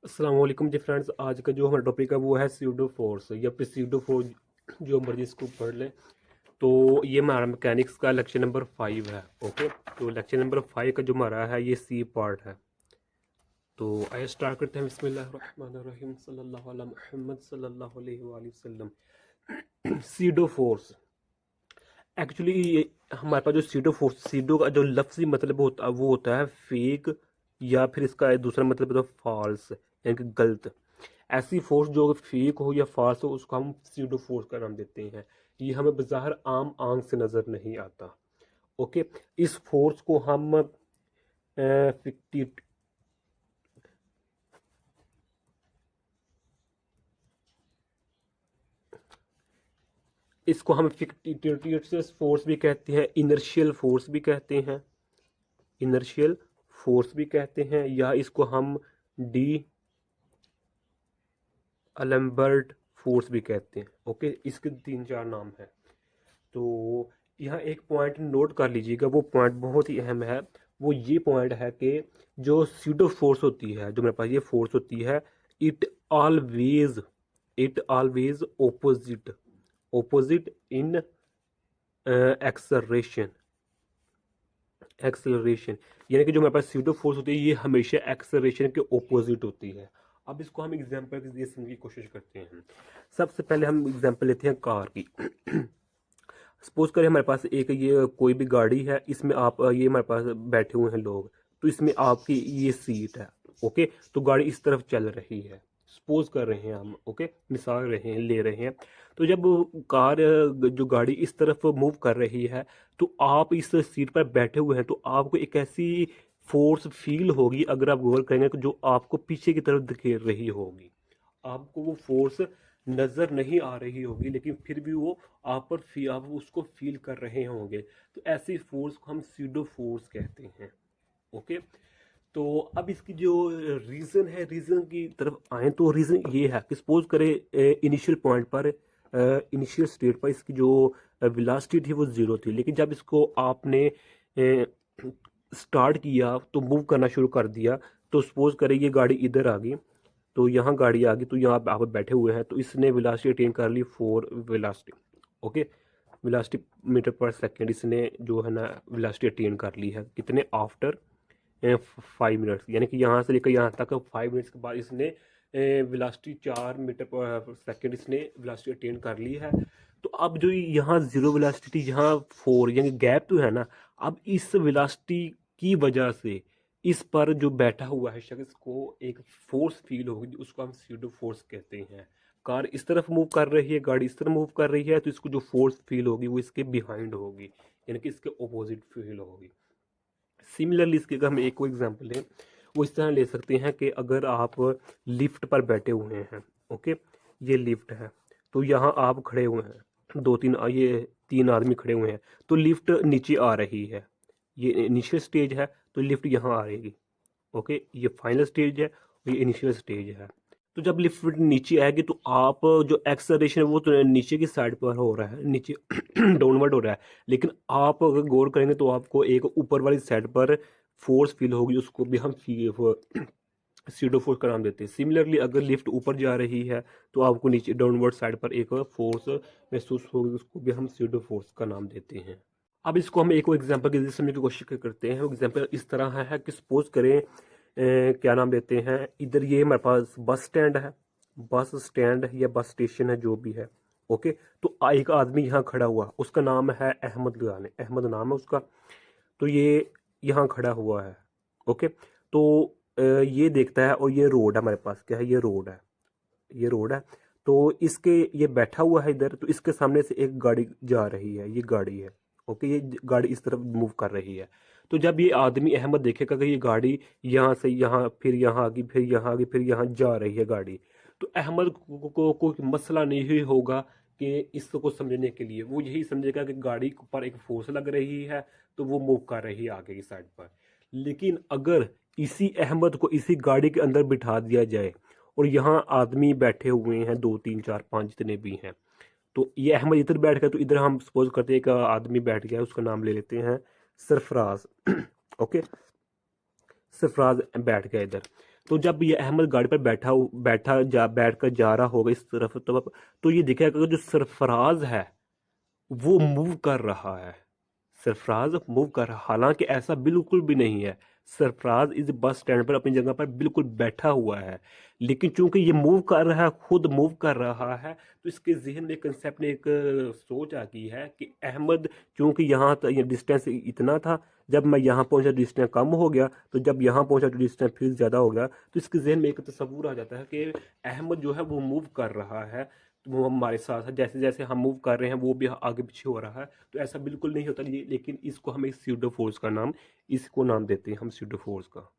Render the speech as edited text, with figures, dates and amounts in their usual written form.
अस्सलाम वालेकुम जी फ्रेंड्स। आज का जो हमारा टॉपिक है वो है स्यूडो फोर्स या फिर स्यूडो फोर्स, जो मर्जी इसको पढ़ लें। तो ये हमारा मैकेनिक्स का लेक्चर नंबर 5 है। ओके, तो लेक्चर नंबर 5 का जो हमारा है ये सी पार्ट है। तो आइए स्टार्ट करते हैं। बिस्मिल्लाहिर्रहमानिर्रहीम, सल्लल्लाहु अला मुहम्मद सल्लल्लाहु अलैहि वसल्लम। सीडो फोर्स एक्चुअली हमारे पास जो सीडो फोर्स, सीडो का जो लफ्ज़ी मतलब होता है वो होता है फेक, या फिर इसका दूसरा मतलब होता है फॉल्स, यानी कि गलत। ऐसी फोर्स जो फेक हो या फॉल्स हो उसको हम सीडो फोर्स का नाम देते हैं। ये हमें बाहर आम आंख से नज़र नहीं आता। ओके, इस फोर्स को हम इसको हम फिक्टिशियस फोर्स भी कहते हैं, इनर्शियल फोर्स भी कहते हैं, इनर्शियल फोर्स भी कहते हैं, या इसको हम डी अलेम्बर्ट फोर्स भी कहते हैं। ओके, इसके 3-4 नाम हैं। तो यहाँ एक पॉइंट नोट कर लीजिएगा, वो पॉइंट बहुत ही अहम है। वो ये पॉइंट है कि जो सीडो फोर्स होती है, जो मेरे पास ये फोर्स होती है, it always it always opposite opposite in acceleration acceleration. यानी कि जो मेरे पास सीडो फोर्स होती है ये हमेशा एक्सेलरेशन के ओपोजिट होती है। अब इसको हम एग्जांपल के जरिए समझने की कोशिश करते हैं। सबसे पहले हम एग्जांपल लेते हैं कार की। सपोज करें हमारे पास एक ये कोई भी गाड़ी है, इसमें आप ये हमारे पास बैठे हुए हैं लोग, तो इसमें आपकी ये सीट है। ओके, तो गाड़ी इस तरफ चल रही है, सपोज कर रहे हैं हम। ओके, मिसाल रहे हैं, ले रहे हैं। तो जब कार जो गाड़ी इस तरफ मूव कर रही है, तो आप इस सीट पर बैठे हुए हैं, तो आपको एक ऐसी फोर्स फील होगी, अगर आप गौर करेंगे, तो जो आपको पीछे की तरफ धकेल रही होगी। आपको वो फोर्स नज़र नहीं आ रही होगी, लेकिन फिर भी वो आप उसको फील कर रहे होंगे। तो ऐसी फोर्स को हम सीडो फोर्स कहते हैं। ओके, तो अब इसकी जो रीज़न है, रीज़न की तरफ आए तो रीज़न ये है कि सपोज करें इनिशियल पॉइंट पर, इनिशियल स्टेट पर इसकी जो वेलोसिटी थी वो ज़ीरो थी, लेकिन जब इसको आपने स्टार्ट किया तो मूव करना शुरू कर दिया। तो सपोज करें ये गाड़ी इधर आ गई, तो यहाँ गाड़ी आ गई, तो यहाँ आप बैठे हुए हैं, तो इसने वेलोसिटी अटेन कर ली 4 वेलोसिटी। ओके, वेलोसिटी मीटर पर सेकेंड इसने जो है ना वेलोसिटी अटेन कर ली है, कितने, आफ्टर 5 मिनट्स। यानी कि यहाँ से लेकर यहाँ तक 5 मिनट्स के बाद इसने वेलोसिटी 4 मीटर पर सेकेंड इसने वेलोसिटी अटेन कर ली है। तो अब जो यहाँ जीरो वेलोसिटी, यहाँ 4, यानी गैप तो है ना। अब इस वेलोसिटी की वजह से इस पर जो बैठा हुआ है शख्स को एक फोर्स फील होगी, उसको हम सीडो फोर्स कहते हैं। कार इस तरफ मूव कर रही है, गाड़ी इस तरफ मूव कर रही है, तो इसको जो फोर्स फील होगी वो इसके बिहाइंड होगी, यानी कि इसके ऑपोजिट फील होगी। सिमिलरली इसके अगर हम एक और एग्जांपल लें, वो इस तरह ले सकते हैं कि अगर आप लिफ्ट पर बैठे हुए हैं। ओके, ये लिफ्ट है, तो यहाँ आप खड़े हुए हैं, दो तीन ये 3 आदमी खड़े हुए हैं, तो लिफ्ट नीचे आ रही है। ये इनिशियल स्टेज है, तो लिफ्ट यहाँ आ रहेगी। ओके, ये फाइनल स्टेज है, ये इनिशियल स्टेज है। तो जब लिफ्ट नीचे आएगी तो आप जो एक्सेलरेशन है वो तो नीचे की साइड पर हो रहा है, नीचे डाउनवर्ड हो रहा है, लेकिन आप अगर गौर करेंगे तो आपको एक ऊपर वाली साइड पर फोर्स फील होगी, उसको भी हम सीडो फोर्स का नाम देते हैं। सिमिलरली अगर लिफ्ट ऊपर जा रही है तो आपको नीचे डाउनवर्ड साइड पर एक फोर्स महसूस होगी, उसको भी हम सीडो फोर्स का नाम देते हैं। अब इसको हम एक और एग्जांपल के जरिए समझने की कोशिश करते हैं। एग्जांपल इस तरह है कि सपोज करें क्या नाम देते हैं, इधर ये हमारे पास बस स्टैंड है, बस स्टैंड या बस स्टेशन है, जो भी है। ओके, तो एक आदमी यहाँ खड़ा हुआ, उसका नाम है अहमद लगाने, अहमद नाम है उसका। तो ये यहाँ खड़ा हुआ है। ओके, तो ये देखता है, और ये रोड है हमारे पास, क्या है, ये रोड है, ये रोड है। तो इसके ये बैठा हुआ है इधर, तो इसके सामने से एक गाड़ी जा रही है, ये गाड़ी है। ओके, ये गाड़ी इस तरफ मूव कर रही है। तो जब ये आदमी अहमद देखेगा कि ये गाड़ी यहाँ से यहाँ, फिर यहाँ आ गई, फिर यहाँ आ गई, फिर यहाँ जा रही है गाड़ी, तो अहमद को कोई मसला नहीं होगा कि इसको समझने के लिए। वो यही समझेगा कि गाड़ी पर एक फोर्स लग रही है, तो वो मूव कर रही है आगे की साइड पर। लेकिन अगर इसी अहमद को इसी गाड़ी के अंदर बिठा दिया जाए, और यहाँ आदमी बैठे हुए हैं, 2 3 4 5 जितने भी हैं, तो ये अहमद इधर बैठ गया, तो इधर हम सपोज करते हैं एक आदमी बैठ गया, उसका नाम ले लेते हैं सरफराज। ओके, सरफराज बैठ गया इधर। तो जब ये अहमद गाड़ी पर बैठ कर जा रहा होगा इस तरफ, तो ये दिखेगा कि जो सरफराज है वो मूव कर रहा है। सरफराज मूव कर रहा, हालांकि ऐसा बिल्कुल भी नहीं है। सरफराज इस बस स्टैंड पर अपनी जगह पर बिल्कुल बैठा हुआ है, लेकिन चूंकि ये मूव कर रहा है, खुद मूव कर रहा है, तो इसके जहन में कंसेप्ट ने एक सोच आ गई है कि अहमद, चूंकि यहाँ तक ये डिस्टेंस इतना था, जब मैं यहाँ पहुंचा डिस्टेंस कम हो गया, तो जब यहाँ पहुंचा तो डिस्टेंस फिर ज़्यादा हो गया। तो इसके जहन में एक तस्वुर आ जाता है कि अहमद जो है वो मूव कर रहा है, तो वो हमारे साथ साथ जैसे जैसे हम मूव कर रहे हैं वो भी आगे पीछे हो रहा है। तो ऐसा बिल्कुल नहीं होता, लेकिन इसको हम एक स्यूडो फोर्स का नाम, इसको नाम देते हैं हम स्यूडो फोर्स का।